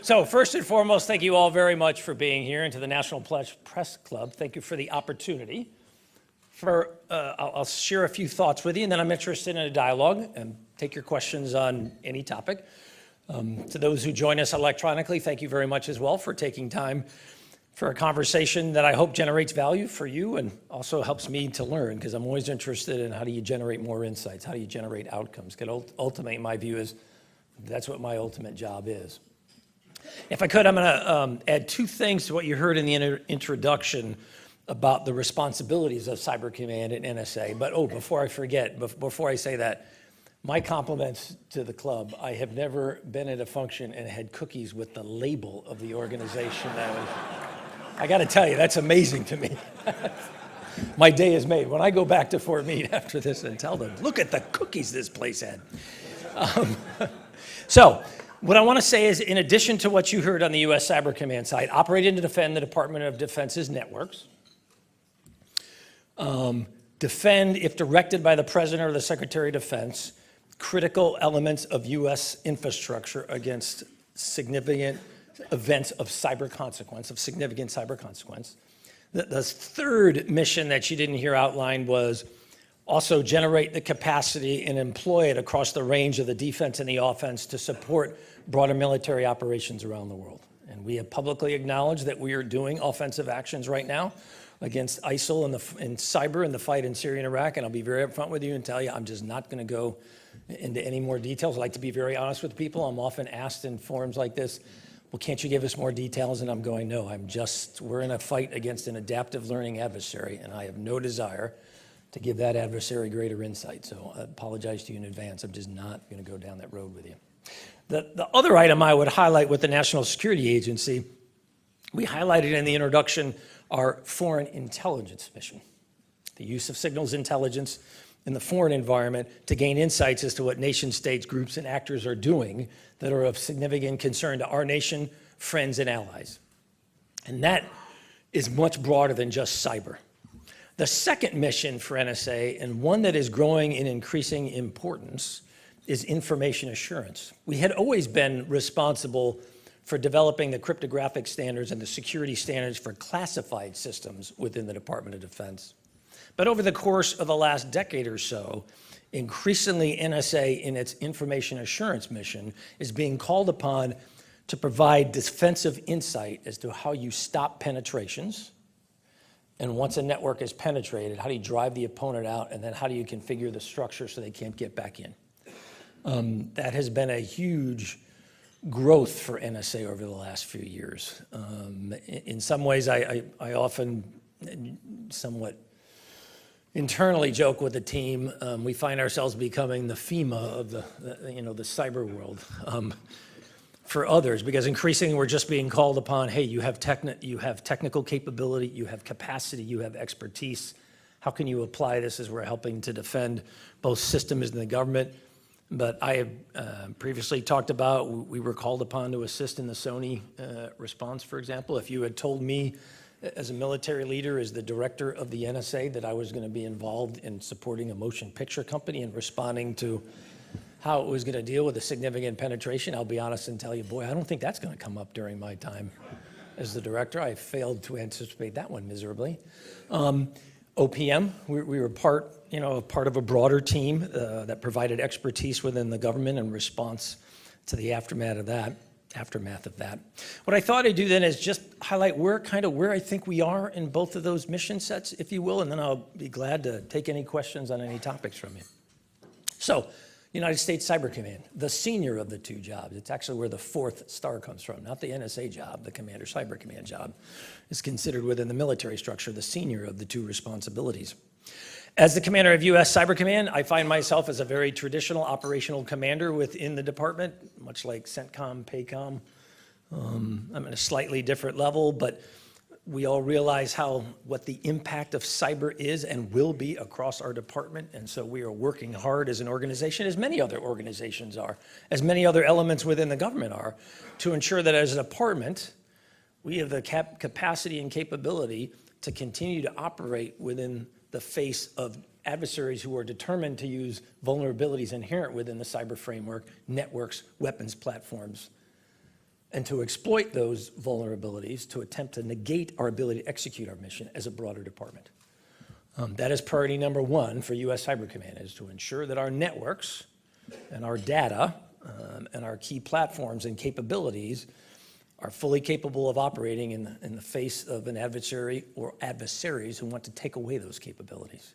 So first and foremost, thank you all very much for being here, and to the National Press Club, thank you for the opportunity. I'll share a few thoughts with you, and then I'm interested in a dialogue and take your questions on any topic. To those who join us electronically, thank you very much as well for taking time for a conversation that I hope generates value for you and also helps me to learn, because I'm always interested in how do you generate more insights, how do you generate outcomes, because ultimately my view is that's what my ultimate job is. If I could, I'm going to add two things to what you heard in the introduction about the responsibilities of Cyber Command and NSA. But before I forget, before I say that, my compliments to the club. I have never been at a function and had cookies with the label of the organization. I got to tell you, that's amazing to me. My day is made. When I go back to Fort Meade after this and tell them, look at the cookies this place had. So what I want to say is, in addition to what you heard on the U.S. Cyber Command side, operating to defend the Department of Defense's networks, defend, if directed by the President or the Secretary of Defense, critical elements of U.S. infrastructure against significant events of cyber consequence, of significant cyber consequence. The third mission that you didn't hear outlined was also generate the capacity and employ it across the range of the defense and the offense to support broader military operations around the world. And we have publicly acknowledged that we are doing offensive actions right now against ISIL and cyber in the fight in Syria and Iraq. And I'll be very upfront with you and tell you I'm just not going to go into any more details. I like to be very honest with people. I'm often asked in forums like this, well, can't you give us more details? And I'm going, no, we're in a fight against an adaptive learning adversary, and I have no desire to give that adversary greater insight. So I apologize to you in advance. I'm just not going to go down that road with you. The other item I would highlight with the National Security Agency, we highlighted in the introduction our foreign intelligence mission, the use of signals intelligence in the foreign environment to gain insights as to what nation states, groups, and actors are doing that are of significant concern to our nation, friends, and allies. And that is much broader than just cyber. The second mission for NSA, and one that is growing in increasing importance, is information assurance. We had always been responsible for developing the cryptographic standards and the security standards for classified systems within the Department of Defense. But over the course of the last decade or so, increasingly NSA in its information assurance mission is being called upon to provide defensive insight as to how you stop penetrations. And once a network is penetrated, how do you drive the opponent out, and then how do you configure the structure so they can't get back in? That has been a huge growth for NSA over the last few years. In some ways, I often somewhat internally joke with the team. We find ourselves becoming the FEMA of the cyber world for others, because increasingly we're just being called upon, hey, you have technical capability, you have capacity, you have expertise. How can you apply this as we're helping to defend both systems in the government? But I have previously talked about, we were called upon to assist in the Sony response, for example. If you had told me as a military leader, as the director of the NSA, that I was going to be involved in supporting a motion picture company and responding to how it was going to deal with a significant penetration, I'll be honest and tell you, boy, I don't think that's going to come up during my time as the director. I failed to anticipate that one miserably. OPM, we were part of a broader team that provided expertise within the government in response to the aftermath of that. What I thought I'd do then is just highlight where I think we are in both of those mission sets, if you will, and then I'll be glad to take any questions on any topics from you. So, United States Cyber Command, the senior of the two jobs. It's actually where the fourth star comes from, not the NSA job. The Commander Cyber Command job is considered within the military structure the senior of the two responsibilities. As the commander of U.S. Cyber Command, I find myself as a very traditional operational commander within the department, much like CENTCOM, PACOM. I'm at a slightly different level, but we all realize what the impact of cyber is and will be across our department. And so we are working hard as an organization, as many other organizations are, as many other elements within the government are, to ensure that as a department, we have the capacity and capability to continue to operate within the face of adversaries who are determined to use vulnerabilities inherent within the cyber framework, networks, weapons platforms, and to exploit those vulnerabilities to attempt to negate our ability to execute our mission as a broader department. That is priority number one for U.S. Cyber Command, is to ensure that our networks and our data and our key platforms and capabilities are fully capable of operating in the face of an adversary or adversaries who want to take away those capabilities.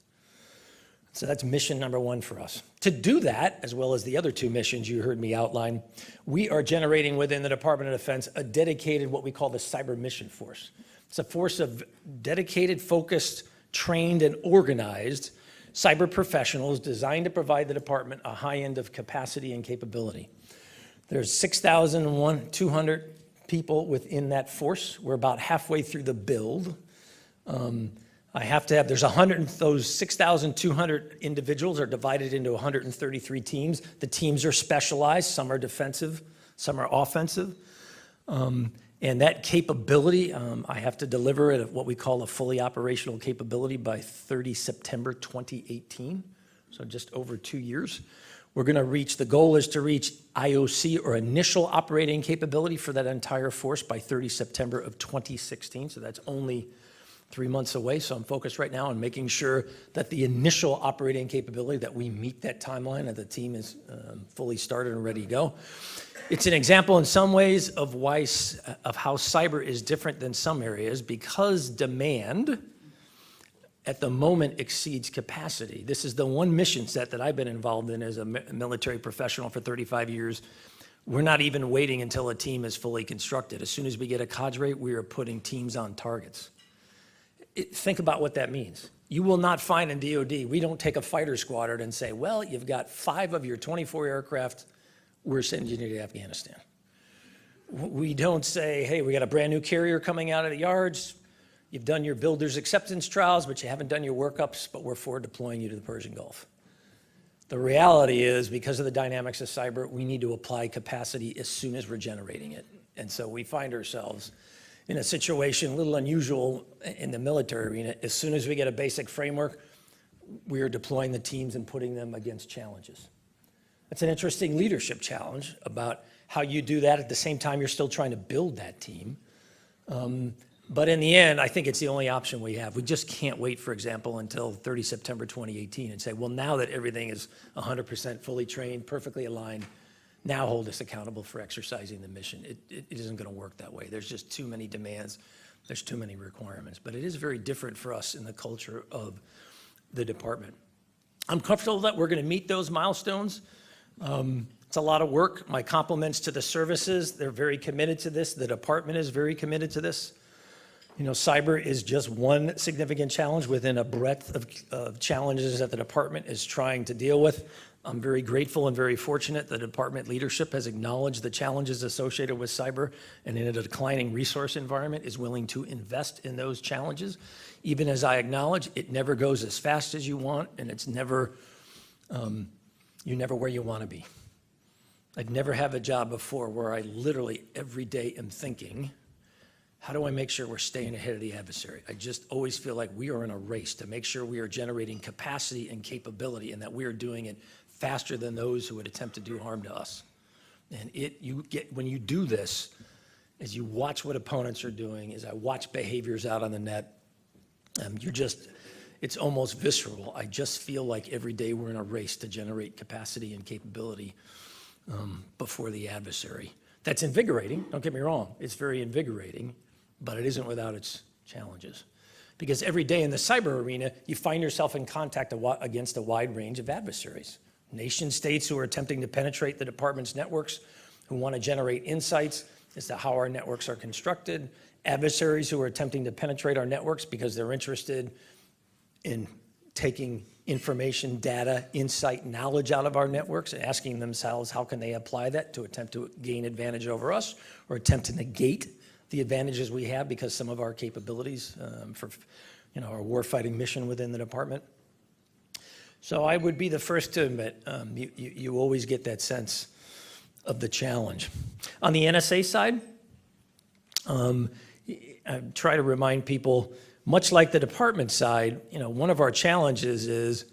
So that's mission number one for us. To do that, as well as the other two missions you heard me outline, we are generating within the Department of Defense a dedicated, what we call the Cyber Mission Force. It's a force of dedicated, focused, trained, and organized cyber professionals designed to provide the department a high end of capacity and capability. There's 6,200 people within that force. We're about halfway through the build. There's 100, those 6,200 individuals are divided into 133 teams. The teams are specialized. Some are defensive, some are offensive. And that capability, I have to deliver at what we call a fully operational capability by 30 September 2018, so just over 2 years. We're going to reach, the goal is to reach IOC, or initial operating capability, for that entire force by 30 September of 2016, so that's only 3 months away. So I'm focused right now on making sure that the initial operating capability, that we meet that timeline, and the team is fully started and ready to go. It's an example in some ways of how cyber is different than some areas, because demand at the moment exceeds capacity. This is the one mission set that I've been involved in as a military professional for 35 years. We're not even waiting until a team is fully constructed. As soon as we get a cadre, we are putting teams on targets. Think about what that means. You will not find in DOD, we don't take a fighter squadron and say, well, you've got 5 of your 24 aircraft, we're sending you to Afghanistan. We don't say, hey, we got a brand new carrier coming out of the yards, you've done your builder's acceptance trials, but you haven't done your workups, but we're forward deploying you to the Persian Gulf. The reality is, because of the dynamics of cyber, we need to apply capacity as soon as we're generating it. And so we find ourselves in a situation a little unusual in the military arena. As soon as we get a basic framework, we are deploying the teams and putting them against challenges. That's an interesting leadership challenge about how you do that at the same time you're still trying to build that team. But in the end, I think it's the only option we have. We just can't wait, for example, until 30 September 2018 and say, well, now that everything is 100% fully trained, perfectly aligned, now hold us accountable for exercising the mission. It isn't going to work that way. There's just too many demands. There's too many requirements. But it is very different for us in the culture of the department. I'm comfortable that we're going to meet those milestones. It's a lot of work. My compliments to the services. They're very committed to this. The department is very committed to this. You know, cyber is just one significant challenge within a breadth of challenges that the department is trying to deal with. I'm very grateful and very fortunate the department leadership has acknowledged the challenges associated with cyber, and in a declining resource environment is willing to invest in those challenges. Even as I acknowledge, it never goes as fast as you want, and it's never, you're never where you want to be. I'd never have a job before where I literally every day am thinking, how do I make sure we're staying ahead of the adversary? I just always feel like we are in a race to make sure we are generating capacity and capability, and that we are doing it faster than those who would attempt to do harm to us. And when you do this, as you watch what opponents are doing, as I watch behaviors out on the net, it's almost visceral. I just feel like every day we're in a race to generate capacity and capability before the adversary. That's invigorating, don't get me wrong. It's very invigorating, but it isn't without its challenges. Because every day in the cyber arena, you find yourself in contact against a wide range of adversaries. Nation states who are attempting to penetrate the department's networks, who want to generate insights as to how our networks are constructed, adversaries who are attempting to penetrate our networks because they're interested in taking information, data, insight, knowledge out of our networks and asking themselves how can they apply that to attempt to gain advantage over us or attempt to negate the advantages we have because some of our capabilities for our warfighting mission within the department. So I would be the first to admit you always get that sense of the challenge. On the NSA side, I try to remind people, much like the department side, one of our challenges is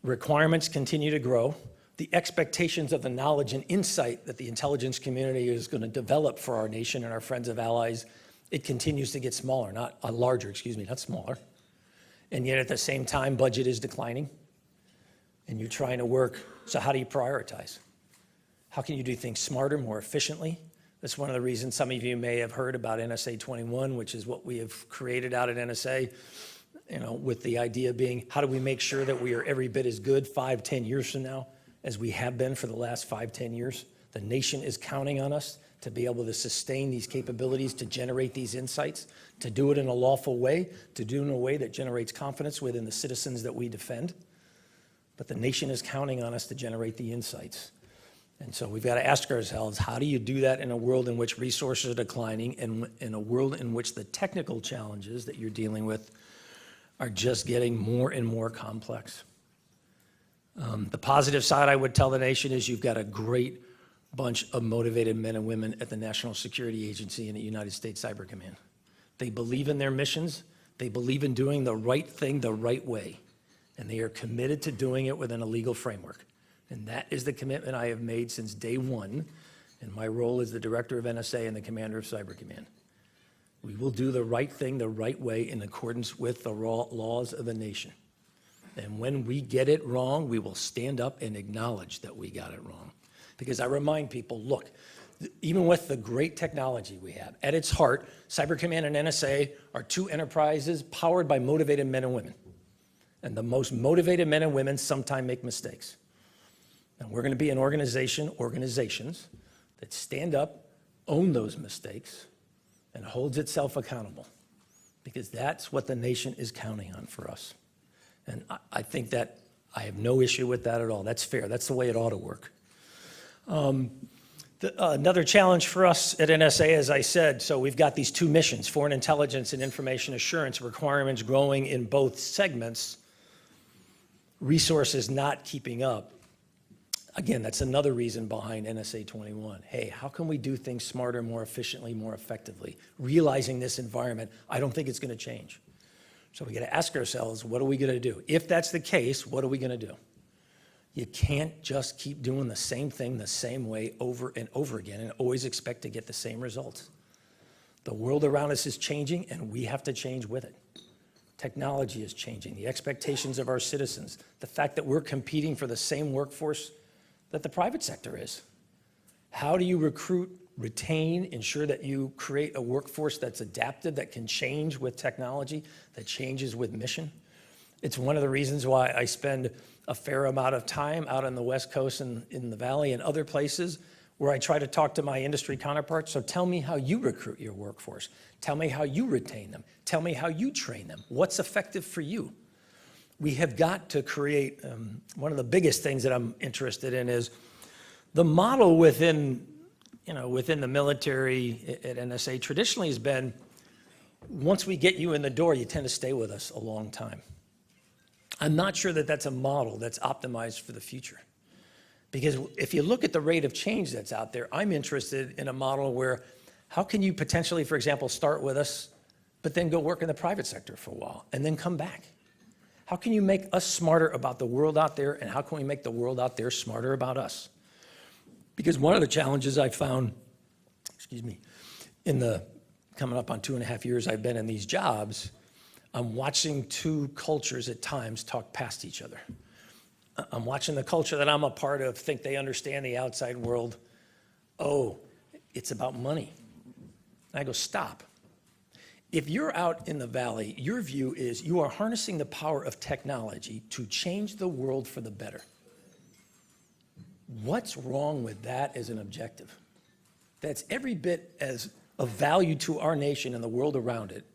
requirements continue to grow, the expectations of the knowledge and insight that the intelligence community is going to develop for our nation and our friends and allies, it continues to get smaller, not larger, not smaller. And yet at the same time, budget is declining. And you're trying to work, so how do you prioritize? How can you do things smarter, more efficiently? That's one of the reasons some of you may have heard about NSA 21, which is what we have created out at NSA, with the idea being, how do we make sure that we are every bit as good 5, 10 years from now as we have been for the last 5, 10 years? The nation is counting on us to be able to sustain these capabilities, to generate these insights, to do it in a lawful way, to do it in a way that generates confidence within the citizens that we defend. But the nation is counting on us to generate the insights. And so we've got to ask ourselves, how do you do that in a world in which resources are declining and in a world in which the technical challenges that you're dealing with are just getting more and more complex? The positive side I would tell the nation is you've got a great bunch of motivated men and women at the National Security Agency and the United States Cyber Command. They believe in their missions. They believe in doing the right thing the right way. And they are committed to doing it within a legal framework. And that is the commitment I have made since day one in my role as the director of NSA and the commander of Cyber Command. We will do the right thing the right way in accordance with the laws of the nation. And when we get it wrong, we will stand up and acknowledge that we got it wrong. Because I remind people, look, even with the great technology we have, at its heart, Cyber Command and NSA are two enterprises powered by motivated men and women. And the most motivated men and women sometimes make mistakes. And we're going to be an organizations that stand up, own those mistakes, and holds itself accountable. Because that's what the nation is counting on for us. And I think that I have no issue with that at all. That's fair. That's the way it ought to work. Another challenge for us at NSA, as I said, so we've got these two missions, foreign intelligence and information assurance, requirements growing in both segments, resources not keeping up. Again, that's another reason behind NSA 21. Hey, how can we do things smarter, more efficiently, more effectively? Realizing this environment, I don't think it's going to change. So we got to ask ourselves, what are we going to do? If that's the case, what are we going to do? You can't just keep doing the same thing the same way over and over again and always expect to get the same results. The world around us is changing, and we have to change with it. Technology is changing, the expectations of our citizens, the fact that we're competing for the same workforce that the private sector is. How do you recruit, retain, ensure that you create a workforce that's adapted, that can change with technology, that changes with mission? It's one of the reasons why I spend a fair amount of time out on the West Coast and in the Valley and other places where I try to talk to my industry counterparts. So tell me how you recruit your workforce. Tell me how you retain them. Tell me how you train them. What's effective for you? We have got to create, one of the biggest things that I'm interested in is the model within the military at NSA traditionally has been, once we get you in the door, you tend to stay with us a long time. I'm not sure that that's a model that's optimized for the future. Because if you look at the rate of change that's out there, I'm interested in a model where how can you potentially, for example, start with us, but then go work in the private sector for a while and then come back? How can you make us smarter about the world out there, and how can we make the world out there smarter about us? Because one of the challenges I found, in the coming up on 2.5 years I've been in these jobs, I'm watching two cultures at times talk past each other. I'm watching the culture that I'm a part of think they understand the outside world. Oh, it's about money. And I go, stop. If you're out in the Valley, your view is you are harnessing the power of technology to change the world for the better. What's wrong with that as an objective? That's every bit as of value to our nation and the world around it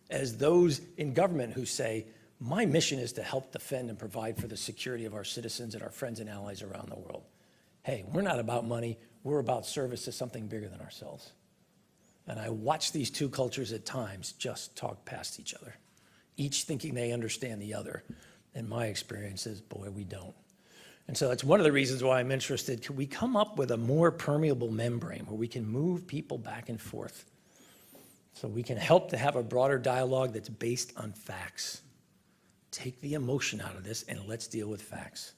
as those in government who say, my mission is to help defend and provide for the security of our citizens and our friends and allies around the world. Hey, we're not about money, we're about service to something bigger than ourselves. And I watch these two cultures at times just talk past each other, each thinking they understand the other. And my experience is, boy, we don't. And so that's one of the reasons why I'm interested. Can we come up with a more permeable membrane where we can move people back and forth so we can help to have a broader dialogue that's based on facts? Take the emotion out of this and let's deal with facts.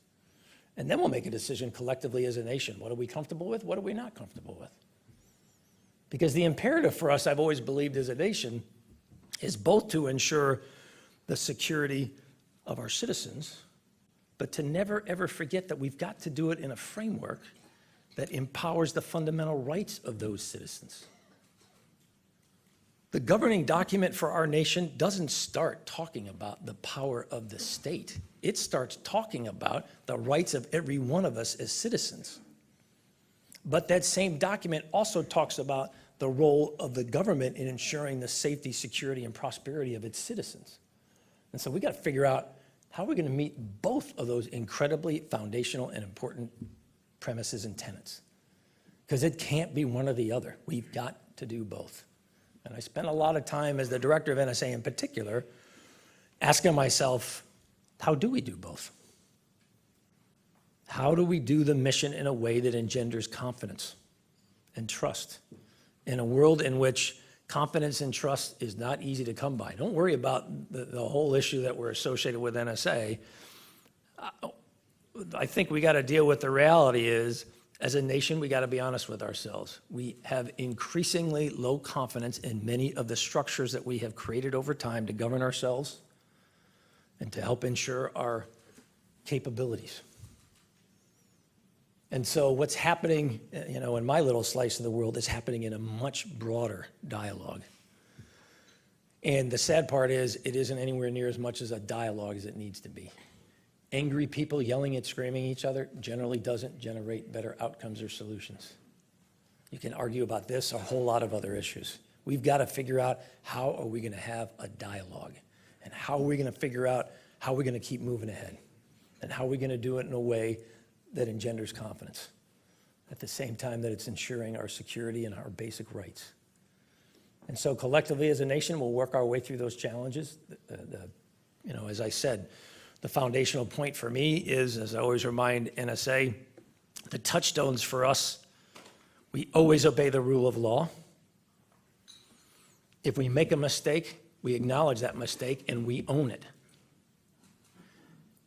And then we'll make a decision collectively as a nation. What are we comfortable with? What are we not comfortable with? Because the imperative for us, I've always believed as a nation, is both to ensure the security of our citizens, but to never ever forget that we've got to do it in a framework that empowers the fundamental rights of those citizens. The governing document for our nation doesn't start talking about the power of the state. It starts talking about the rights of every one of us as citizens. But that same document also talks about the role of the government in ensuring the safety, security, and prosperity of its citizens. And so we got to figure out how we're going to meet both of those incredibly foundational and important premises and tenets. Because it can't be one or the other. We've got to do both. And I spent a lot of time as the director of NSA in particular, asking myself, how do we do both? How do we do the mission in a way that engenders confidence and trust in a world in which confidence and trust is not easy to come by? Don't worry about the whole issue that we're associated with NSA. I think we got to deal with the reality is, as a nation, we got to be honest with ourselves. We have increasingly low confidence in many of the structures that we have created over time to govern ourselves and to help ensure our capabilities. And so what's happening, in my little slice of the world is happening in a much broader dialogue. And the sad part is it isn't anywhere near as much as a dialogue as it needs to be. Angry people yelling and screaming at each other generally doesn't generate better outcomes or solutions. You can argue about this, a whole lot of other issues. We've got to figure out how are we going to have a dialogue, and how are we going to figure out how we're going to keep moving ahead, and how are we going to do it in a way that engenders confidence at the same time that it's ensuring our security and our basic rights. And so collectively as a nation, we'll work our way through those challenges. As I said, the foundational point for me is, as I always remind NSA, the touchstones for us, we always obey the rule of law. If we make a mistake, we acknowledge that mistake and we own it.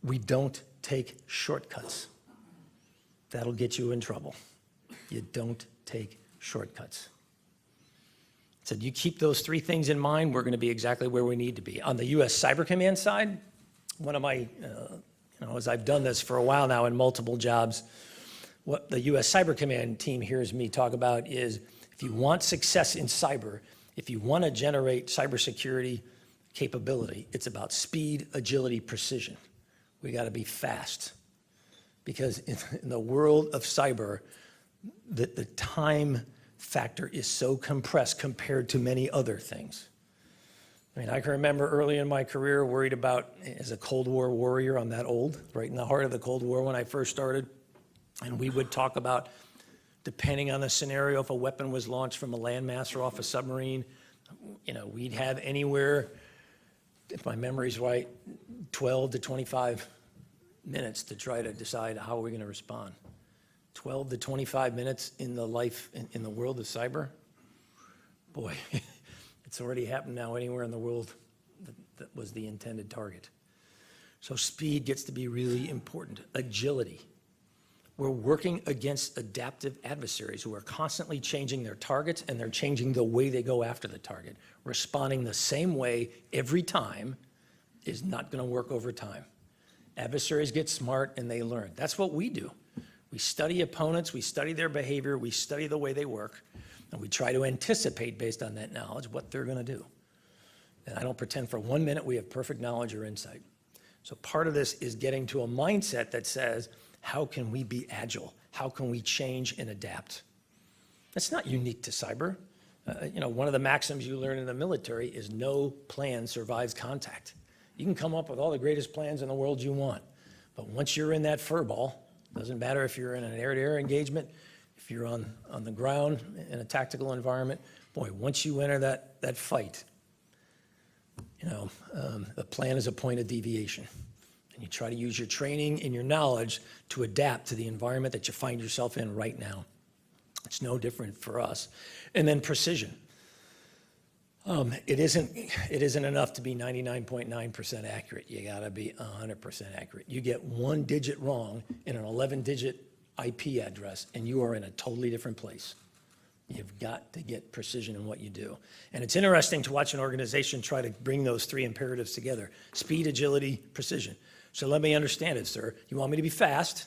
We don't take shortcuts. That'll get you in trouble. You don't take shortcuts. So you keep those three things in mind, we're going to be exactly where we need to be. On the U.S. Cyber Command side, one of my, as I've done this for a while now in multiple jobs, what the U.S. Cyber Command team hears me talk about is if you want success in cyber, if you want to generate cybersecurity capability, it's about speed, agility, precision. We got to be fast. Because in the world of cyber, the time factor is so compressed compared to many other things. I mean, I can remember early in my career worried about, as a Cold War warrior, I'm that old, right in the heart of the Cold War when I first started, and we would talk about, depending on the scenario, if a weapon was launched from a landmass or off a submarine, we'd have anywhere, if my memory's right, 12 to 25 minutes to try to decide how we're going to respond. 12 to 25 minutes in the world of cyber? Boy, it's already happened now anywhere in the world that was the intended target. So speed gets to be really important. Agility. We're working against adaptive adversaries who are constantly changing their targets, and they're changing the way they go after the target. Responding the same way every time is not going to work over time. Adversaries get smart and they learn. That's what we do. We study opponents, we study their behavior, we study the way they work, and we try to anticipate based on that knowledge what they're going to do. And I don't pretend for 1 minute we have perfect knowledge or insight. So part of this is getting to a mindset that says, how can we be agile? How can we change and adapt? That's not unique to cyber. One of the maxims you learn in the military is no plan survives contact. You can come up with all the greatest plans in the world you want, but once you're in that furball, doesn't matter if you're in an air-to-air engagement, if you're on the ground in a tactical environment, boy, once you enter that fight, the plan is a point of deviation. And you try to use your training and your knowledge to adapt to the environment that you find yourself in right now. It's no different for us. And then precision. It isn't enough to be 99.9% accurate. You gotta be 100% accurate. You get one digit wrong in an 11-digit IP address, and you are in a totally different place. You've got to get precision in what you do. And it's interesting to watch an organization try to bring those three imperatives together: speed, agility, precision. So let me understand it, sir. You want me to be fast,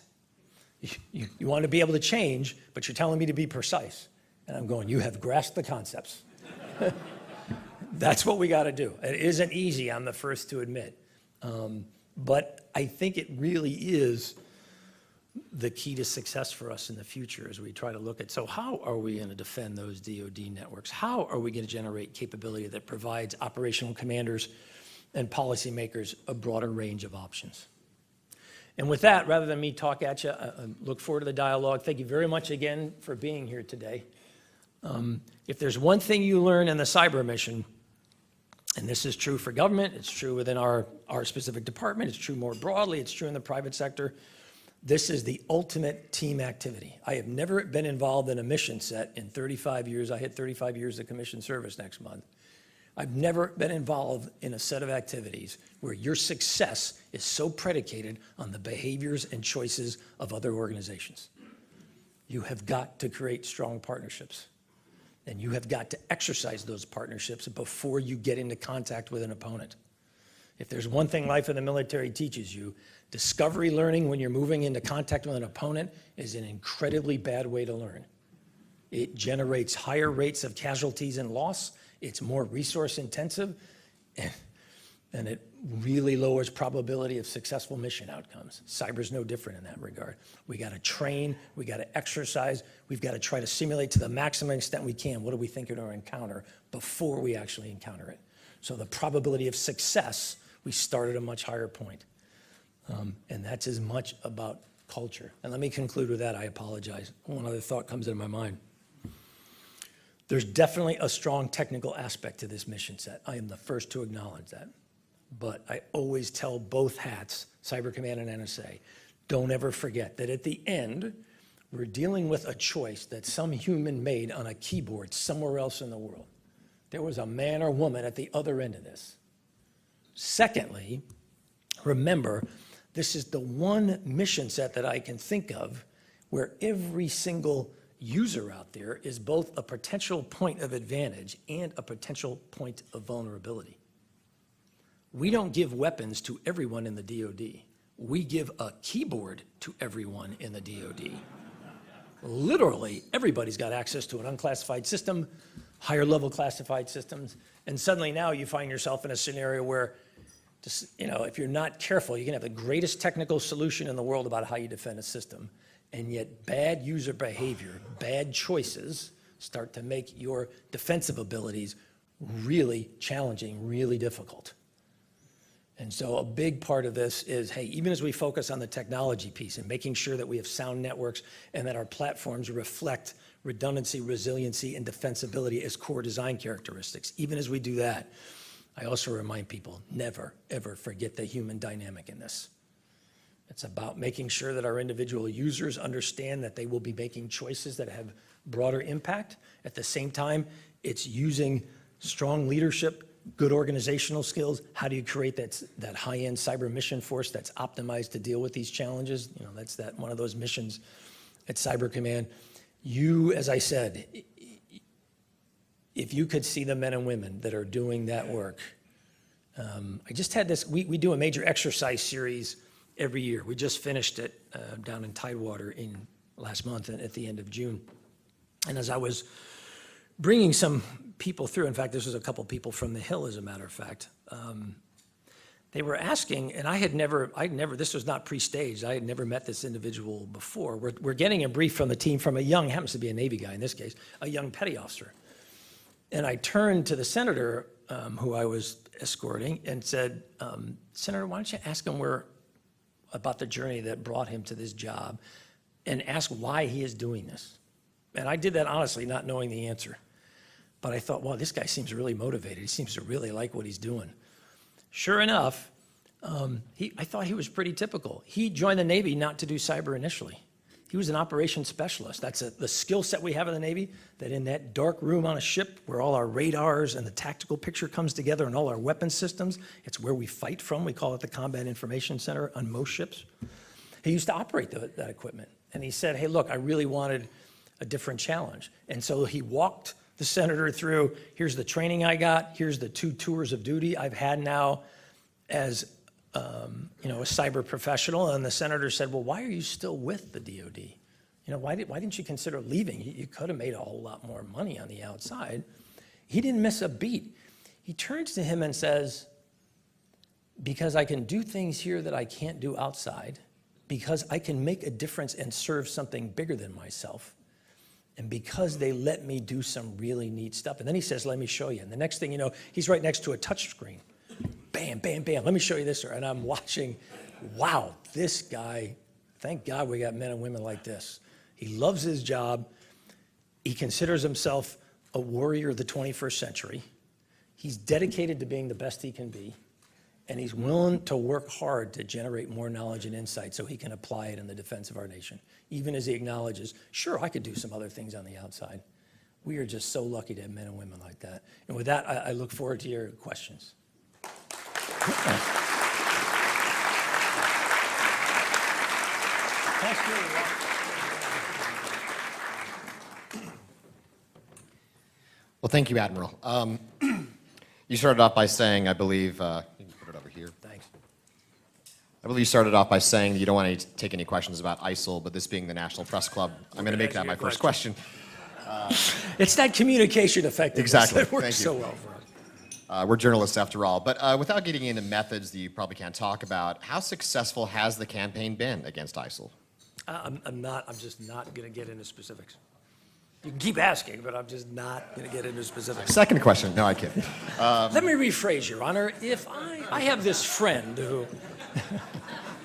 you want to be able to change, but you're telling me to be precise. And I'm going, you have grasped the concepts. That's what we got to do. It isn't easy, I'm the first to admit. But I think it really is the key to success for us in the future as we try to look at, so how are we going to defend those DoD networks? How are we going to generate capability that provides operational commanders and policymakers a broader range of options? And with that, rather than me talk at you, I look forward to the dialogue. Thank you very much again for being here today. If there's one thing you learn in the cyber mission, and this is true for government, it's true within our specific department, it's true more broadly, it's true in the private sector, this is the ultimate team activity. I have never been involved in a mission set in 35 years. I hit 35 years of commissioned service next month. I've never been involved in a set of activities where your success is so predicated on the behaviors and choices of other organizations. You have got to create strong partnerships, and you have got to exercise those partnerships before you get into contact with an opponent. If there's one thing life in the military teaches you, discovery learning when you're moving into contact with an opponent is an incredibly bad way to learn. It generates higher rates of casualties and loss, it's more resource intensive, and it really lowers probability of successful mission outcomes. Cyber's no different in that regard. We got to train, we got to exercise, we've got to try to simulate to the maximum extent we can what do we think we're going to encounter before we actually encounter it. So the probability of success, we start at a much higher point. And that's as much about culture. And let me conclude with that. I apologize. One other thought comes into my mind. There's definitely a strong technical aspect to this mission set. I am the first to acknowledge that. But I always tell both hats, Cyber Command and NSA, don't ever forget that at the end, we're dealing with a choice that some human made on a keyboard somewhere else in the world. There was a man or woman at the other end of this. Secondly, remember, this is the one mission set that I can think of where every single user out there is both a potential point of advantage and a potential point of vulnerability. We don't give weapons to everyone in the DoD. We give a keyboard to everyone in the DoD. Literally, everybody's got access to an unclassified system, higher level classified systems, and suddenly now you find yourself in a scenario where, just, if you're not careful, you can have the greatest technical solution in the world about how you defend a system, and yet bad user behavior, bad choices start to make your defensive abilities really challenging, really difficult. And so a big part of this is, hey, even as we focus on the technology piece and making sure that we have sound networks and that our platforms reflect redundancy, resiliency, and defensibility as core design characteristics, even as we do that, I also remind people, never, ever forget the human dynamic in this. It's about making sure that our individual users understand that they will be making choices that have broader impact. At the same time, it's using strong leadership, good organizational skills. How do you create that high-end cyber mission force that's optimized to deal with these challenges? That's one of those missions at Cyber Command. You, as I said, if you could see the men and women that are doing that work. I just had this, we do a major exercise series every year. We just finished it down in Tidewater last month at the end of June. And as I was bringing some people through, in fact, this was a couple people from the Hill, as a matter of fact, they were asking, and I'd never, this was not pre-staged, I had never met this individual before. We're getting a brief from the team from a young, happens to be a Navy guy in this case, a young petty officer. And I turned to the senator who I was escorting and said, Senator, why don't you ask him about the journey that brought him to this job and ask why he is doing this. And I did that honestly, not knowing the answer. But I thought, wow, this guy seems really motivated. He seems to really like what he's doing. Sure enough, I thought he was pretty typical. He joined the Navy not to do cyber initially. He was an operations specialist. That's the skill set we have in the Navy, that in that dark room on a ship where all our radars and the tactical picture comes together and all our weapon systems, it's where we fight from. We call it the Combat Information Center on most ships. He used to operate that equipment. And he said, hey, look, I really wanted a different challenge. And so he walked the senator through, here's the training I got, here's the 2 tours of duty I've had now as a cyber professional. And the senator said, well, why are you still with the DOD? Why didn't you consider leaving? You could have made a whole lot more money on the outside. He didn't miss a beat. He turns to him and says, because I can do things here that I can't do outside, because I can make a difference and serve something bigger than myself, and because they let me do some really neat stuff. And then he says, let me show you. And the next thing you know, he's right next to a touch screen. Bam, bam, bam, let me show you this, sir. And I'm watching, wow, this guy, thank God we got men and women like this. He loves his job. He considers himself a warrior of the 21st century. He's dedicated to being the best he can be. And he's willing to work hard to generate more knowledge and insight so he can apply it in the defense of our nation, even as he acknowledges, sure, I could do some other things on the outside. We are just so lucky to have men and women like that. And with that, I look forward to your questions. Well, thank you, Admiral. You started off by saying, I believe, you can put it over here. Thanks. I believe you started off by saying that you don't want to take any questions about ISIL, but this being the National Press Club, I'm going to make that my first question. It's that communication effectiveness Exactly. that works Thank you. so well for us. We're journalists after all. But without getting into methods that you probably can't talk about, how successful has the campaign been against ISIL? I'm just not going to get into specifics. You can keep asking, but I'm just not going to get into specifics. Second question. No, I kid. Let me rephrase, Your Honor. If I have this friend who...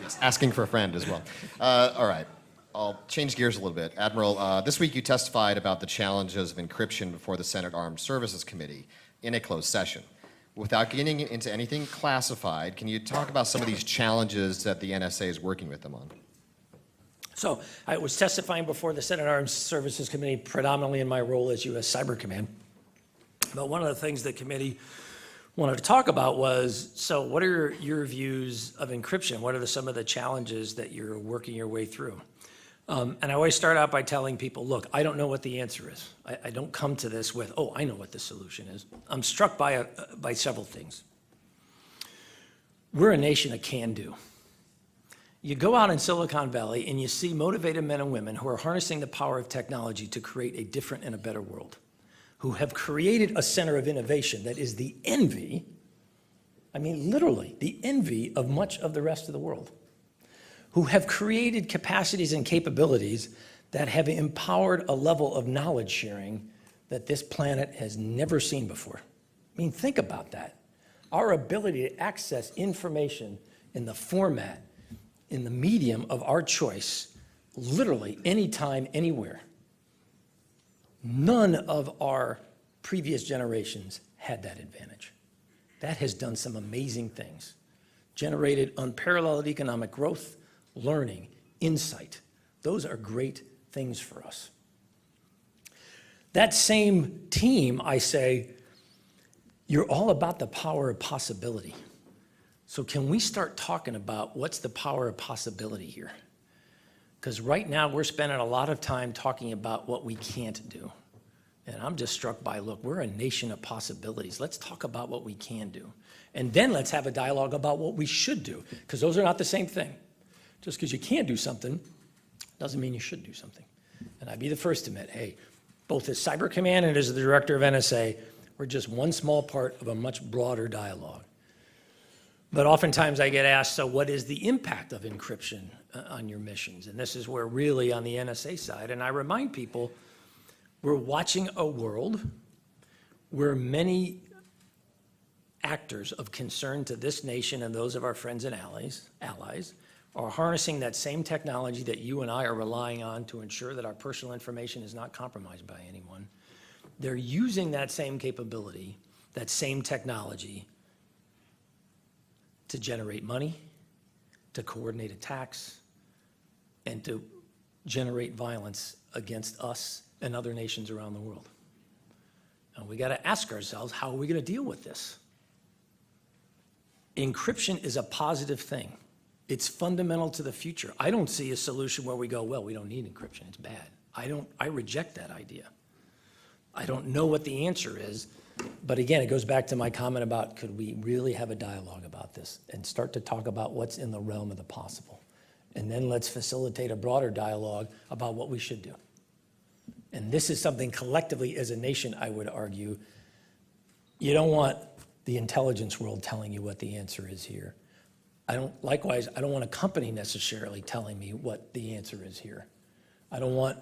Yes, asking for a friend as well. All right. I'll change gears a little bit. Admiral, this week you testified about the challenges of encryption before the Senate Armed Services Committee in a closed session. Without getting into anything classified, can you talk about some of these challenges that the NSA is working with them on? So I was testifying before the Senate Armed Services Committee, predominantly in my role as U.S. Cyber Command. But one of the things the committee wanted to talk about was, so what are your views of encryption? What are some of the challenges that you're working your way through? And I always start out by telling people, look, I don't know what the answer is. I don't come to this with, oh, I know what the solution is. I'm struck by several things. We're a nation of can-do. You go out in Silicon Valley and you see motivated men and women who are harnessing the power of technology to create a different and a better world, who have created a center of innovation that is the envy, I mean literally the envy of much of the rest of the world, who have created capacities and capabilities that have empowered a level of knowledge sharing that this planet has never seen before. I mean, think about that. Our ability to access information in the format, in the medium of our choice, literally anytime, anywhere. None of our previous generations had that advantage. That has done some amazing things, generated unparalleled economic growth, learning, insight. Those are great things for us. That same team, I say, you're all about the power of possibility. So can we start talking about what's the power of possibility here? Because right now we're spending a lot of time talking about what we can't do. And I'm just struck by, look, we're a nation of possibilities. Let's talk about what we can do. And then let's have a dialogue about what we should do, because those are not the same thing. Just because you can't do something doesn't mean you should do something. And I'd be the first to admit, hey, both as Cyber Command and as the director of NSA, we're just one small part of a much broader dialogue. But oftentimes I get asked, so what is the impact of encryption on your missions? And this is where really on the NSA side, and I remind people, we're watching a world where many actors of concern to this nation and those of our friends and allies are harnessing that same technology that you and I are relying on to ensure that our personal information is not compromised by anyone. They're using that same capability, that same technology, to generate money, to coordinate attacks, and to generate violence against us and other nations around the world. And we got to ask ourselves, how are we going to deal with this? Encryption is a positive thing. It's fundamental to the future. I don't see a solution where we go, well, we don't need encryption, it's bad. I reject that idea. I don't know what the answer is, but again, it goes back to my comment about, could we really have a dialogue about this and start to talk about what's in the realm of the possible? And then let's facilitate a broader dialogue about what we should do. And this is something collectively as a nation, I would argue, you don't want the intelligence world telling you what the answer is here. Likewise, I don't want a company necessarily telling me what the answer is here. I don't want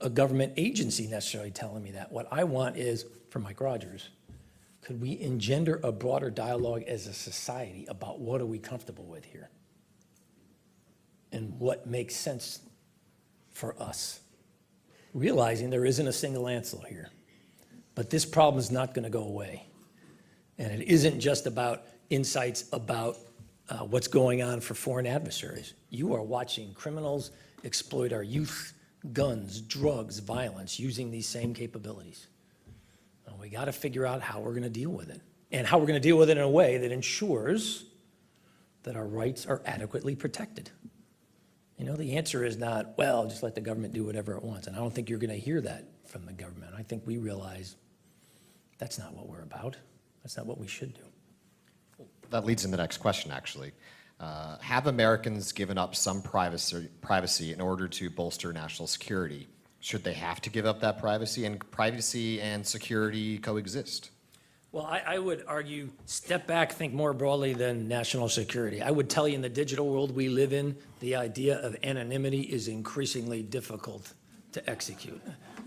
a government agency necessarily telling me that. What I want is, for Mike Rogers, could we engender a broader dialogue as a society about what are we comfortable with here? And what makes sense for us? Realizing there isn't a single answer here. But this problem is not going to go away. And it isn't just about insights about what's going on for foreign adversaries. You are watching criminals exploit our youth, guns, drugs, violence, using these same capabilities. And we got to figure out how we're going to deal with it. And how we're going to deal with it in a way that ensures that our rights are adequately protected. You know, the answer is not, well, just let the government do whatever it wants. And I don't think you're going to hear that from the government. I think we realize that's not what we're about. That's not what we should do. That leads into the next question, actually. Have Americans given up some privacy in order to bolster national security? Should they have to give up that privacy? And privacy and security coexist? Well, I would argue, step back, think more broadly than national security. I would tell you in the digital world we live in, the idea of anonymity is increasingly difficult to execute.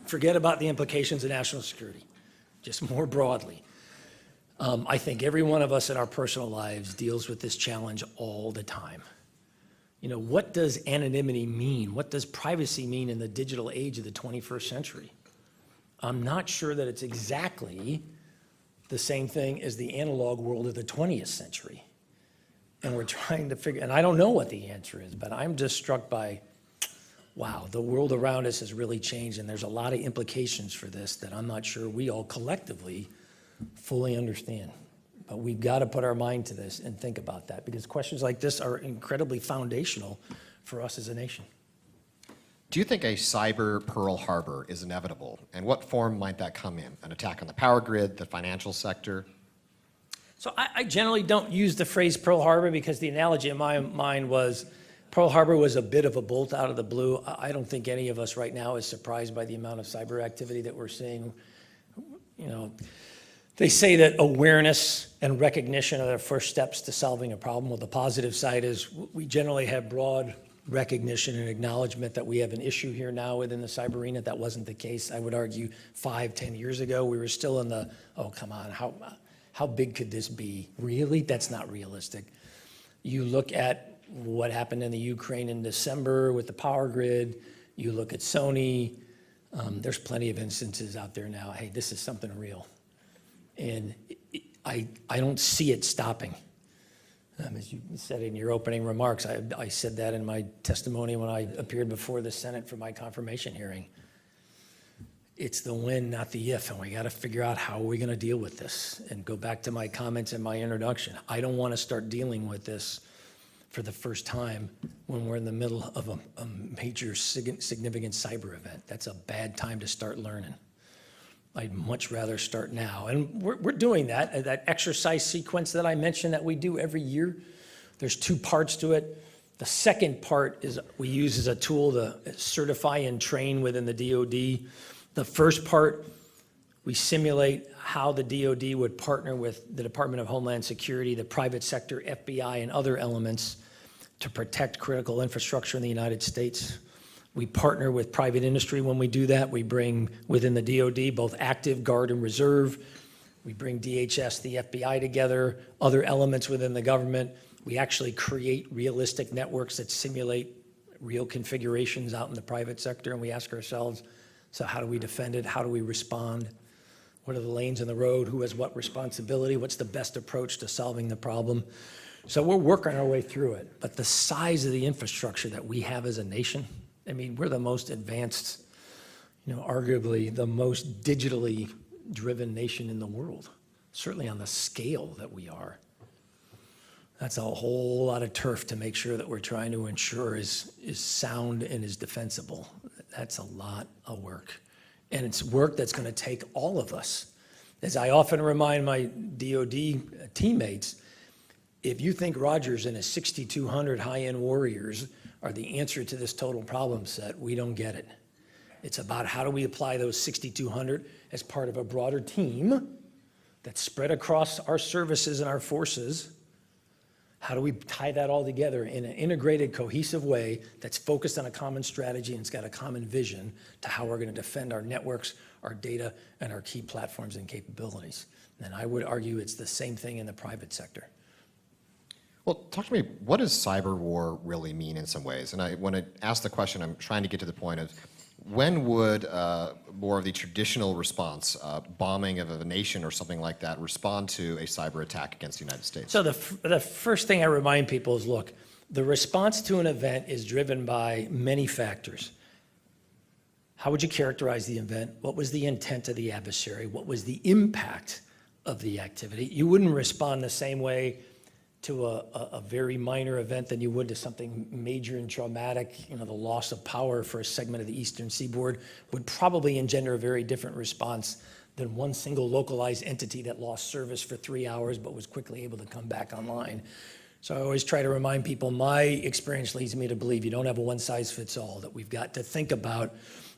Forget about the implications of national security, just more broadly. I think every one of us in our personal lives deals with this challenge all the time. You know, what does anonymity mean? What does privacy mean in the digital age of the 21st century? I'm not sure that it's exactly the same thing as the analog world of the 20th century. And we're trying to figure, and I don't know what the answer is, but I'm just struck by, wow, the world around us has really changed, and there's a lot of implications for this that I'm not sure we all collectively fully understand. But we've got to put our mind to this and think about that, because questions like this are incredibly foundational for us as a nation. Do you think a cyber Pearl Harbor is inevitable? And what form might that come in? An attack on the power grid, the financial sector? So I generally don't use the phrase Pearl Harbor because the analogy in my mind was Pearl Harbor was a bit of a bolt out of the blue. I don't think any of us right now is surprised by the amount of cyber activity that we're seeing. You know, they say that awareness and recognition are the first steps to solving a problem. Well, the positive side is we generally have broad recognition and acknowledgement that we have an issue here now within the cyber arena. That wasn't the case, I would argue, 5-10 years ago. We were still in the, oh, come on, how big could this be? Really? That's not realistic. You look at what happened in the Ukraine in December with the power grid. You look at Sony. There's plenty of instances out there now. Hey, this is something real. And I don't see it stopping. As you said in your opening remarks, I said that in my testimony when I appeared before the Senate for my confirmation hearing. It's the when, not the if, and we got to figure out how are we going to deal with this. And go back to my comments in my introduction. I don't want to start dealing with this for the first time when we're in the middle of a major significant cyber event. That's a bad time to start learning. I'd much rather start now. And we're doing that. That exercise sequence that I mentioned that we do every year, there's 2 parts to it. The second part is we use as a tool to certify and train within the DoD. The first part, we simulate how the DoD would partner with the Department of Homeland Security, the private sector, FBI, and other elements to protect critical infrastructure in the United States. We partner with private industry when we do that. We bring within the DoD both active, guard, and reserve. We bring DHS, the FBI together, other elements within the government. We actually create realistic networks that simulate real configurations out in the private sector, and we ask ourselves, so how do we defend it? How do we respond? What are the lanes in the road? Who has what responsibility? What's the best approach to solving the problem? So we're working our way through it. But the size of the infrastructure that we have as a nation, I mean, we're the most advanced, arguably the most digitally driven nation in the world, certainly on the scale that we are. That's a whole lot of turf to make sure that we're trying to ensure is sound and is defensible. That's a lot of work. And it's work that's going to take all of us. As I often remind my DoD teammates, if you think Rogers and his 6,200 high-end warriors are the answer to this total problem set, we don't get it. It's about how do we apply those 6,200 as part of a broader team that's spread across our services and our forces. How do we tie that all together in an integrated, cohesive way that's focused on a common strategy and it's got a common vision to how we're going to defend our networks, our data, and our key platforms and capabilities? And I would argue it's the same thing in the private sector. Well, talk to me, what does cyber war really mean in some ways? And when I ask the question, I'm trying to get to the point of when would more of the traditional response, bombing of a nation or something like that, respond to a cyber attack against the United States? So the first thing I remind people is, look, the response to an event is driven by many factors. How would you characterize the event? What was the intent of the adversary? What was the impact of the activity? You wouldn't respond the same way to a very minor event than you would to something major and traumatic. The loss of power for a segment of the Eastern Seaboard would probably engender a very different response than one single localized entity that lost service for 3 hours but was quickly able to come back online. So I always try to remind people, my experience leads me to believe you don't have a one-size-fits-all, that we've got to think about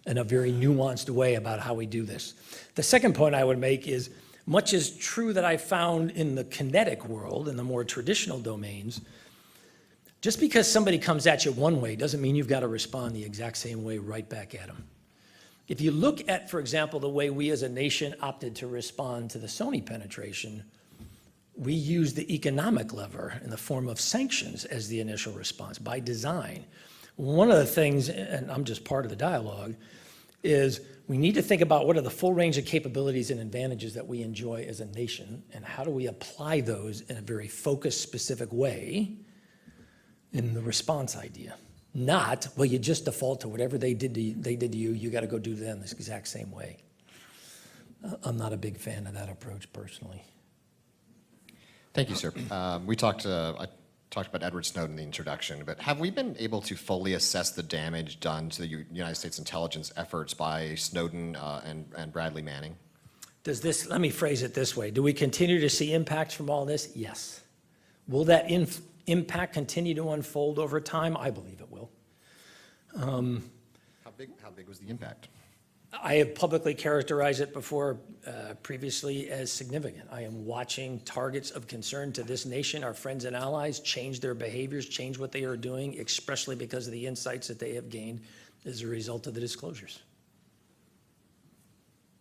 in a very nuanced way about how we do this. The second point I would make is, much is true that I found in the kinetic world, in the more traditional domains, just because somebody comes at you one way doesn't mean you've got to respond the exact same way right back at them. If you look at, for example, the way we as a nation opted to respond to the Sony penetration, we used the economic lever in the form of sanctions as the initial response by design. One of the things, and I'm just part of the dialogue, is we need to think about what are the full range of capabilities and advantages that we enjoy as a nation, and how do we apply those in a very focused, specific way in the response idea. Not, well, you just default to whatever they did to you, you got to go do to them this exact same way. I'm not a big fan of that approach personally. Thank you, sir. I talked about Edward Snowden in the introduction, but have we been able to fully assess the damage done to the United States intelligence efforts by Snowden and Bradley Manning? Let me phrase it this way. Do we continue to see impacts from all this? Yes. Will that impact continue to unfold over time? I believe it will. How big was the impact? I have publicly characterized it before, previously, as significant. I am watching targets of concern to this nation, our friends and allies, change their behaviors, change what they are doing, expressly because of the insights that they have gained as a result of the disclosures.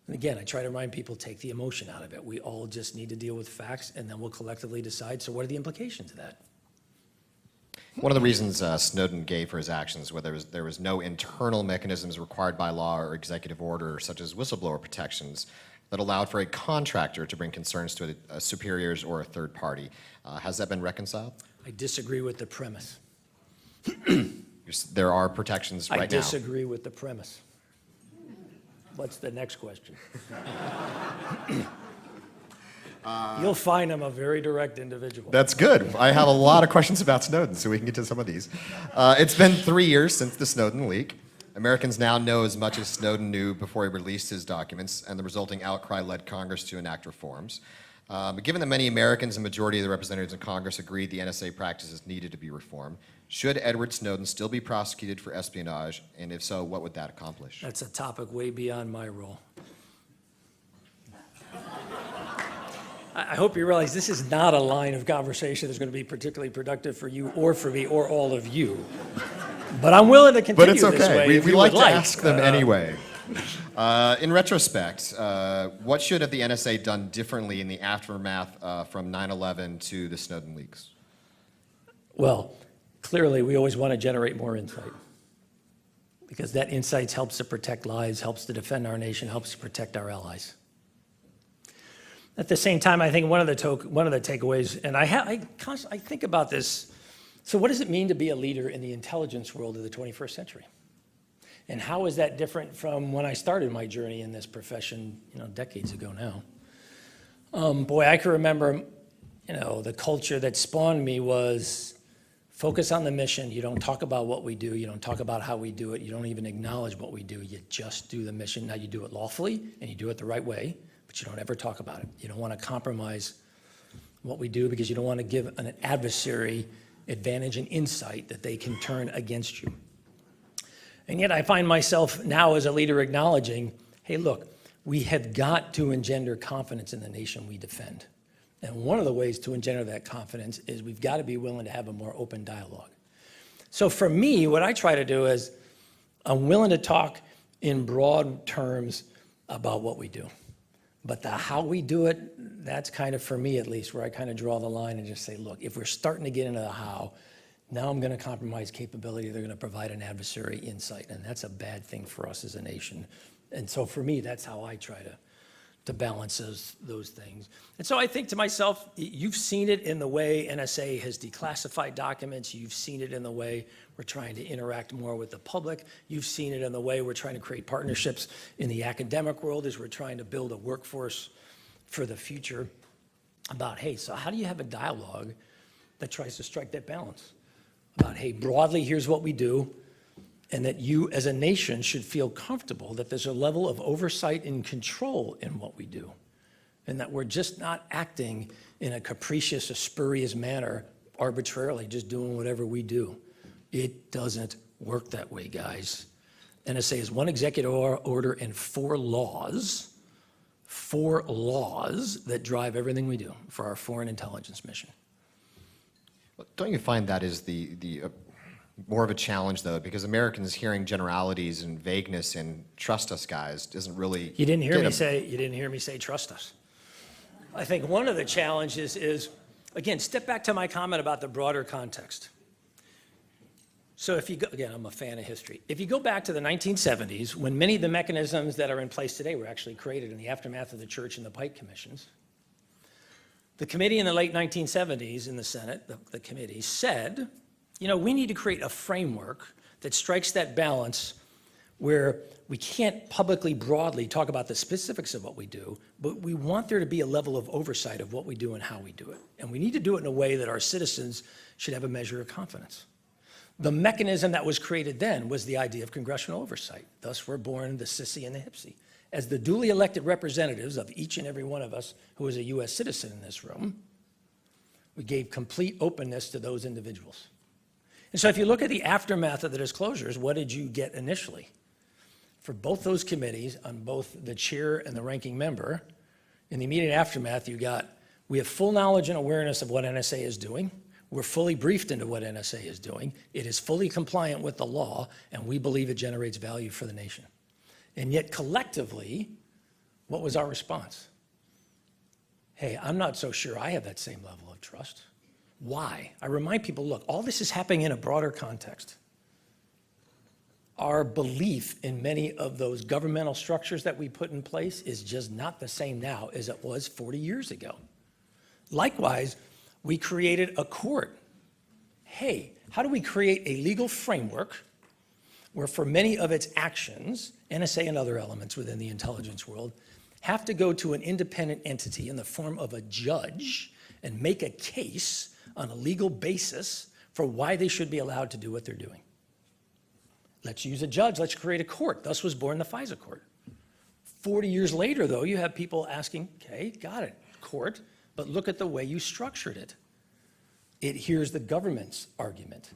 And again, I try to remind people, take the emotion out of it. We all just need to deal with facts, and then we'll collectively decide, so what are the implications of that? One of the reasons Snowden gave for his actions was there was no internal mechanisms required by law or executive order, such as whistleblower protections, that allowed for a contractor to bring concerns to a superiors or a third party. Has that been reconciled? I disagree with the premise. There are protections right now. I disagree with the premise. What's the next question? You'll find I'm a very direct individual. That's good. I have a lot of questions about Snowden, so we can get to some of these. It's been 3 years since the Snowden leak. Americans now know as much as Snowden knew before he released his documents, and the resulting outcry led Congress to enact reforms. But given that many Americans and majority of the representatives in Congress agreed the NSA practices needed to be reformed, should Edward Snowden still be prosecuted for espionage, and if so, what would that accomplish? That's a topic way beyond my role. I hope you realize this is not a line of conversation that's going to be particularly productive for you or for me or all of you. But I'm willing to continue this way. But it's okay. We like to ask them anyway. In retrospect, what should have the NSA done differently in the aftermath from 9/11 to the Snowden leaks? Well, clearly we always want to generate more insight, because that insight helps to protect lives, helps to defend our nation, helps to protect our allies. At the same time, I think one of the takeaways, and I think about this, so what does it mean to be a leader in the intelligence world of the 21st century? And how is that different from when I started my journey in this profession, decades ago now? Boy, I can remember, the culture that spawned me was focus on the mission. You don't talk about what we do. You don't talk about how we do it. You don't even acknowledge what we do. You just do the mission. Now, you do it lawfully and you do it the right way, but you don't ever talk about it. You don't want to compromise what we do because you don't want to give an adversary advantage and insight that they can turn against you. And yet I find myself now as a leader acknowledging, hey, look, we have got to engender confidence in the nation we defend. And one of the ways to engender that confidence is we've got to be willing to have a more open dialogue. So for me, what I try to do is I'm willing to talk in broad terms about what we do. But the how we do it, that's kind of, for me at least, where I kind of draw the line and just say, look, if we're starting to get into the how, now I'm going to compromise capability. They're going to provide an adversary insight, and that's a bad thing for us as a nation. And so for me, that's how I try to balance those things. And so I think to myself, you've seen it in the way NSA has declassified documents. You've seen it in the way we're trying to interact more with the public. You've seen it in the way we're trying to create partnerships in the academic world as we're trying to build a workforce for the future about, hey, so how do you have a dialogue that tries to strike that balance? About, hey, broadly, here's what we do, and that you as a nation should feel comfortable that there's a level of oversight and control in what we do, and that we're just not acting in a capricious or spurious manner, arbitrarily just doing whatever we do. It doesn't work that way, guys. NSA is one executive order and four laws that drive everything we do for our foreign intelligence mission. Don't you find that is the more of a challenge, though, because Americans hearing generalities and vagueness and trust us, guys, doesn't really. You didn't hear me say trust us. I think one of the challenges is, again, step back to my comment about the broader context. So if you go, again, I'm a fan of history. If you go back to the 1970s, when many of the mechanisms that are in place today were actually created in the aftermath of the Church and the Pike Commissions, the committee in the late 1970s in the Senate, the committee said, we need to create a framework that strikes that balance where we can't publicly, broadly talk about the specifics of what we do, but we want there to be a level of oversight of what we do and how we do it. And we need to do it in a way that our citizens should have a measure of confidence. The mechanism that was created then was the idea of congressional oversight. Thus were born the CISI and the HPSI. As the duly elected representatives of each and every one of us who is a U.S. citizen in this room, we gave complete openness to those individuals. And so if you look at the aftermath of the disclosures, what did you get initially? For both those committees, on both the chair and the ranking member, in the immediate aftermath, we have full knowledge and awareness of what NSA is doing. We're fully briefed into what NSA is doing. It is fully compliant with the law, and we believe it generates value for the nation. And yet collectively, what was our response? Hey, I'm not so sure I have that same level of trust. Why? I remind people, look, all this is happening in a broader context. Our belief in many of those governmental structures that we put in place is just not the same now as it was 40 years ago. Likewise, we created a court. Hey, how do we create a legal framework where for many of its actions, NSA and other elements within the intelligence world have to go to an independent entity in the form of a judge and make a case on a legal basis for why they should be allowed to do what they're doing? Let's use a judge, let's create a court. Thus was born the FISA court. 40 years later, though, you have people asking, okay, got it, court, but look at the way you structured it. It hears the government's argument.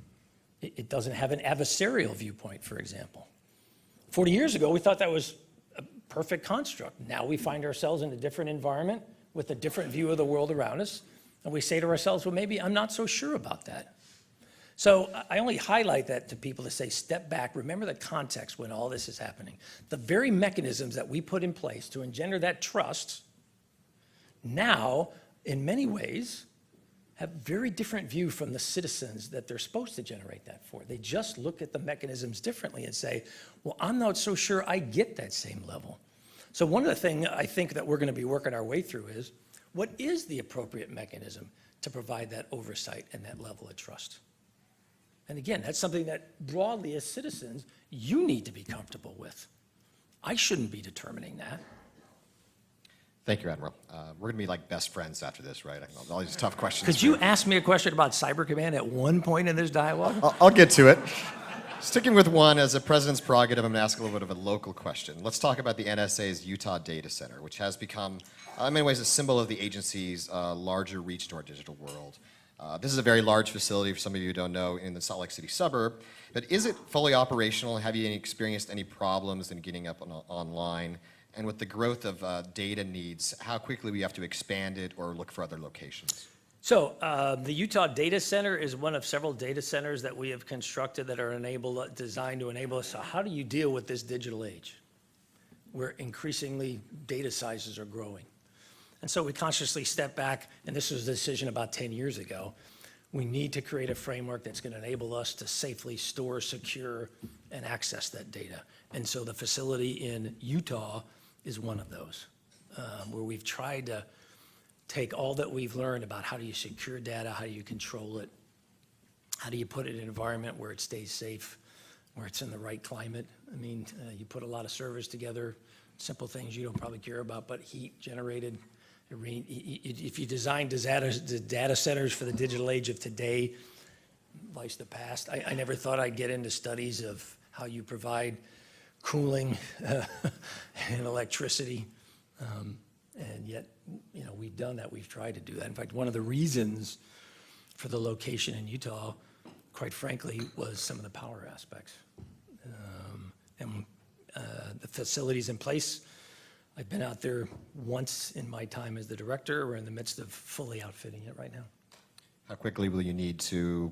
It doesn't have an adversarial viewpoint, for example. 40 years ago, we thought that was a perfect construct. Now we find ourselves in a different environment with a different view of the world around us, and we say to ourselves, well, maybe I'm not so sure about that. So I only highlight that to people to say, step back, remember the context when all this is happening. The very mechanisms that we put in place to engender that trust now, in many ways, have very different view from the citizens that they're supposed to generate that for. They just look at the mechanisms differently and say, well, I'm not so sure I get that same level. So one of the things I think that we're going to be working our way through is, what is the appropriate mechanism to provide that oversight and that level of trust? And again, that's something that broadly as citizens, you need to be comfortable with. I shouldn't be determining that. Thank you, Admiral. We're going to be like best friends after this, right? All these tough questions. Could you ask me a question about Cyber Command at one point in this dialogue? I'll get to it. Sticking with one, as a president's prerogative, I'm going to ask a little bit of a local question. Let's talk about the NSA's Utah Data Center, which has become, in many ways, a symbol of the agency's larger reach to our digital world. This is a very large facility, for some of you who don't know, in the Salt Lake City suburb. But is it fully operational? Have you experienced any problems in getting up online? And with the growth of data needs, how quickly we have to expand it or look for other locations? So the Utah Data Center is one of several data centers that we have constructed that are designed to enable us. So how do you deal with this digital age, where increasingly data sizes are growing? And so we consciously step back, and this was a decision about 10 years ago. We need to create a framework that's going to enable us to safely store, secure, and access that data. And so the facility in Utah is one of those, where we've tried to take all that we've learned about how do you secure data, how do you control it, how do you put it in an environment where it stays safe, where it's in the right climate. I mean, you put a lot of servers together, simple things you don't probably care about, but heat generated. If you design data centers for the digital age of today, vice the past, I never thought I'd get into studies of how you provide cooling and electricity. And yet, we've done that. We've tried to do that. In fact, one of the reasons for the location in Utah, quite frankly, was some of the power aspects. The facilities in place, I've been out there once in my time as the director. We're in the midst of fully outfitting it right now. How quickly will you need to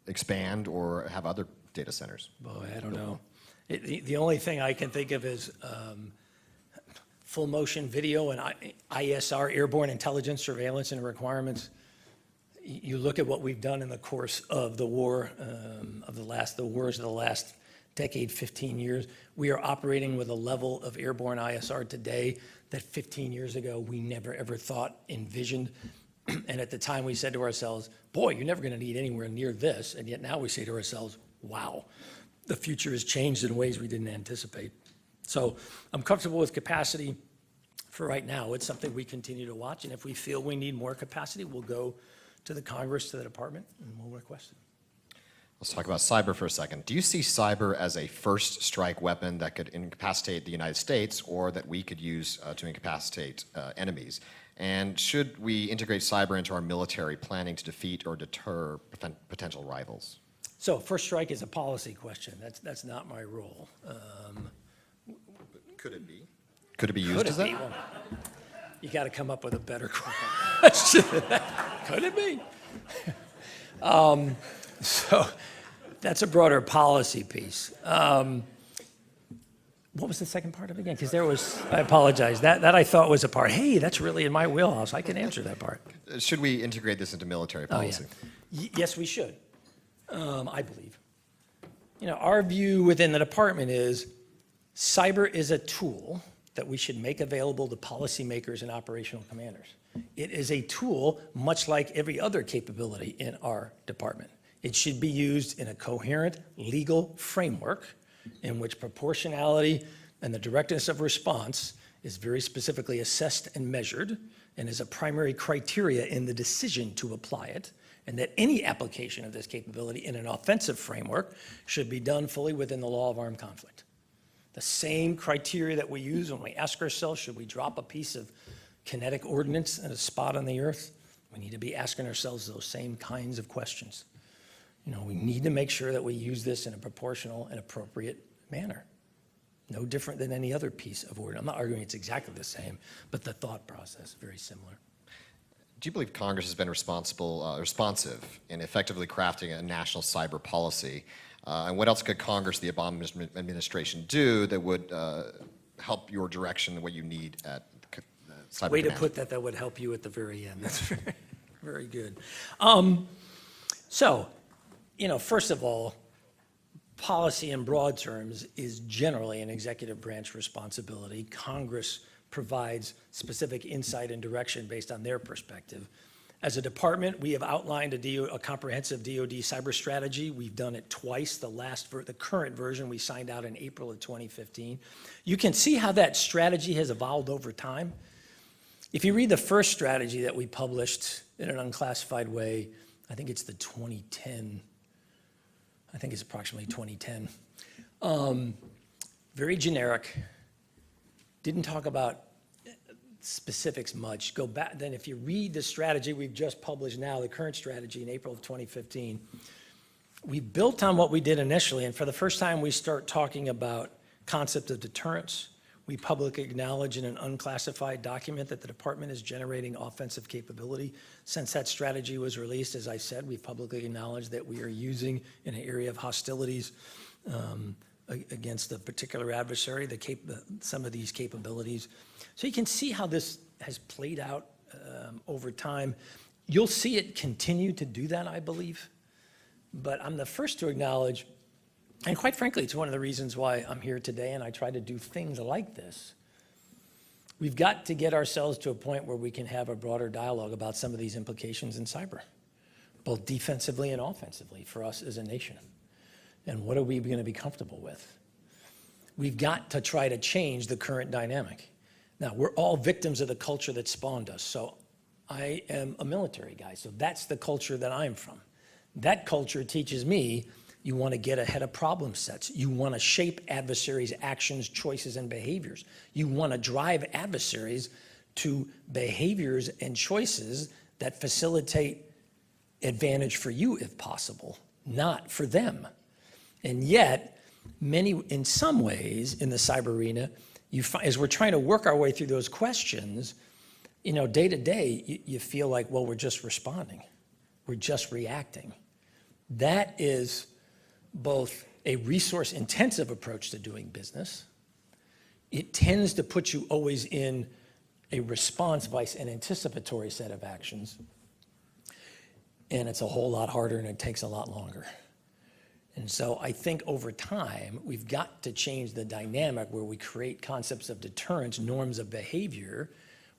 expand or have other data centers? Boy, I don't know. The only thing I can think of is full motion video and ISR, airborne intelligence, surveillance, and requirements. You look at what we've done in the course of the war, the wars of the last decade, 15 years. We are operating with a level of airborne ISR today that 15 years ago we never ever thought, envisioned. And at the time we said to ourselves, boy, you're never going to need anywhere near this. And yet now we say to ourselves, wow, the future has changed in ways we didn't anticipate. So I'm comfortable with capacity for right now. It's something we continue to watch, and if we feel we need more capacity, we'll go to the Congress, to the department, and we'll request it. Let's talk about cyber for a second. Do you see cyber as a first strike weapon that could incapacitate the United States or that we could use to incapacitate enemies? And should we integrate cyber into our military planning to defeat or deter potential rivals? So first strike is a policy question. That's not my role. Could it be? Could it be used as that? Well, you got to come up with a better question. Could it be? So that's a broader policy piece. What was the second part of it again? Because there was, I apologize, that I thought was a part. Hey, that's really in my wheelhouse. I can answer that part. Should we integrate this into military policy? Oh, yeah. Yes, we should, I believe. Our view within the department is cyber is a tool that we should make available to policymakers and operational commanders. It is a tool much like every other capability in our department. It should be used in a coherent legal framework in which proportionality and the directness of response is very specifically assessed and measured and is a primary criteria in the decision to apply it, and that any application of this capability in an offensive framework should be done fully within the law of armed conflict. The same criteria that we use when we ask ourselves, should we drop a piece of kinetic ordnance in a spot on the earth? We need to be asking ourselves those same kinds of questions. We need to make sure that we use this in a proportional and appropriate manner. No different than any other piece of ordnance. I'm not arguing it's exactly the same, but the thought process, very similar. Do you believe Congress has been responsive in effectively crafting a national cyber policy? And what else could Congress, the Obama administration, do that would help your direction, what you need at cyber Way command? to put that would help you at the very end. That's very, very good. First of all, policy in broad terms is generally an executive branch responsibility. Congress provides specific insight and direction based on their perspective. As a department, we have outlined a comprehensive DoD cyber strategy. We've done it twice. The current version we signed out in April of 2015. You can see how that strategy has evolved over time. If you read the first strategy that we published in an unclassified way, I think it's the 2010, I think it's approximately 2010. Very generic, didn't talk about specifics much. Go back, then if you read the strategy we've just published now, the current strategy in April of 2015, we built on what we did initially, and for the first time we start talking about concept of deterrence. We publicly acknowledge in an unclassified document that the department is generating offensive capability. Since that strategy was released, as I said, we've publicly acknowledged that we are using in an area of hostilities against a particular adversary, some of these capabilities. So you can see how this has played out over time. You'll see it continue to do that, I believe. But I'm the first to acknowledge, and quite frankly, it's one of the reasons why I'm here today and I try to do things like this. We've got to get ourselves to a point where we can have a broader dialogue about some of these implications in cyber, both defensively and offensively for us as a nation. And what are we going to be comfortable with? We've got to try to change the current dynamic. Now, we're all victims of the culture that spawned us. So I am a military guy, so that's the culture that I'm from. That culture teaches me you want to get ahead of problem sets. You want to shape adversaries' actions, choices, and behaviors. You want to drive adversaries to behaviors and choices that facilitate advantage for you, if possible, not for them. And yet, in some ways, in the cyber arena, as we're trying to work our way through those questions, day to day, you feel like, well, we're just responding. We're just reacting. That is both a resource-intensive approach to doing business. It tends to put you always in a response vice an anticipatory set of actions. And it's a whole lot harder and it takes a lot longer. And so I think over time, we've got to change the dynamic where we create concepts of deterrence, norms of behavior,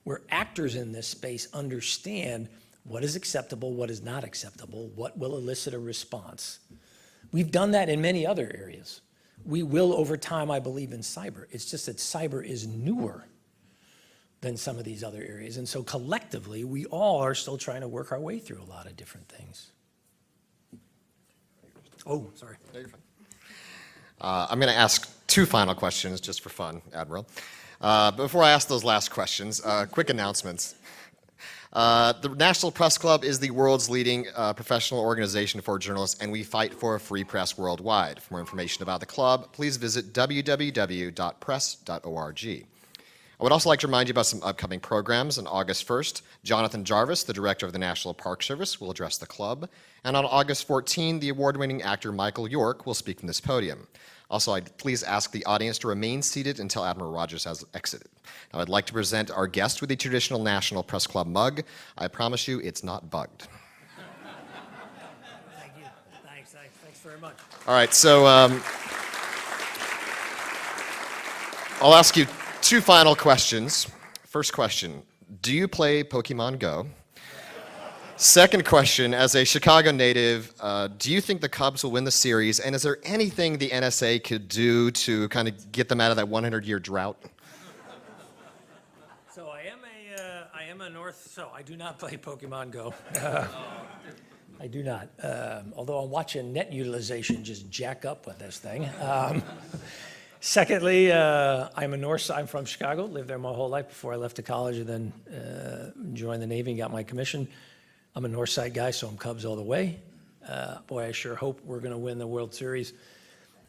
where actors in this space understand what is acceptable, what is not acceptable, what will elicit a response. We've done that in many other areas. We will over time, I believe, in cyber. It's just that cyber is newer than some of these other areas. And so collectively, we all are still trying to work our way through a lot of different things. Oh, sorry. No, you're fine. I'm going to ask two final questions just for fun, Admiral. But before I ask those last questions, quick announcements. The National Press Club is the world's leading professional organization for journalists, and we fight for a free press worldwide. For more information about the club, please visit www.press.org. I would also like to remind you about some upcoming programs. On August 1st, Jonathan Jarvis, the director of the National Park Service, will address the club. And on August 14, the award-winning actor Michael York will speak from this podium. Also, I'd please ask the audience to remain seated until Admiral Rogers has exited. Now, I'd like to present our guest with the traditional National Press Club mug. I promise you, it's not bugged. Thank you. Thanks very much. All right, so I'll ask you two final questions. First question, do you play Pokemon Go? Second question, as a Chicago native, do you think the Cubs will win the series, and is there anything the NSA could do to kind of get them out of that 100-year drought? So I am a North, so I do not play Pokemon Go. I do not, although I'm watching net utilization just jack up with this thing. Secondly, I'm from Chicago, lived there my whole life before I left to college and then joined the Navy and got my commission. I'm a North Side guy, so I'm Cubs all the way. Boy, I sure hope we're going to win the World Series.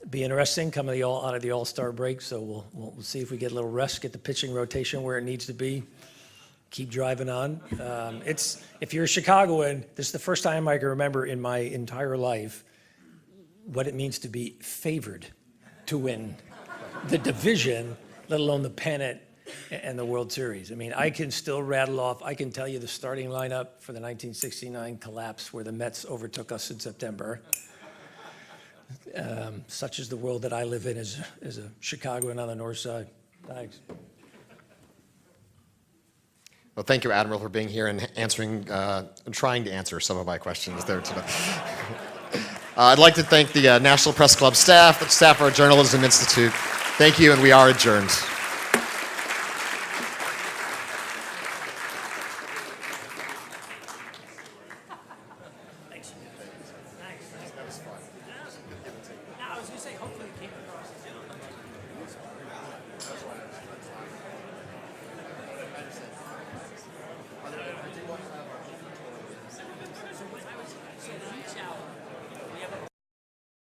Be interesting coming out of the All-Star break, so we'll see if we get a little rest, get the pitching rotation where it needs to be, keep driving on. If you're a Chicagoan, this is the first time I can remember in my entire life what it means to be favored to win the division, let alone the pennant and the World Series. I mean, I can still rattle off, I can tell you the starting lineup for the 1969 collapse where the Mets overtook us in September. Such is the world that I live in as a Chicagoan on the North Side. Thanks. Well, thank you, Admiral, for being here and trying to answer some of my questions there today. I'd like to thank the National Press Club staff, the staff of our Journalism Institute. Thank you, and we are adjourned.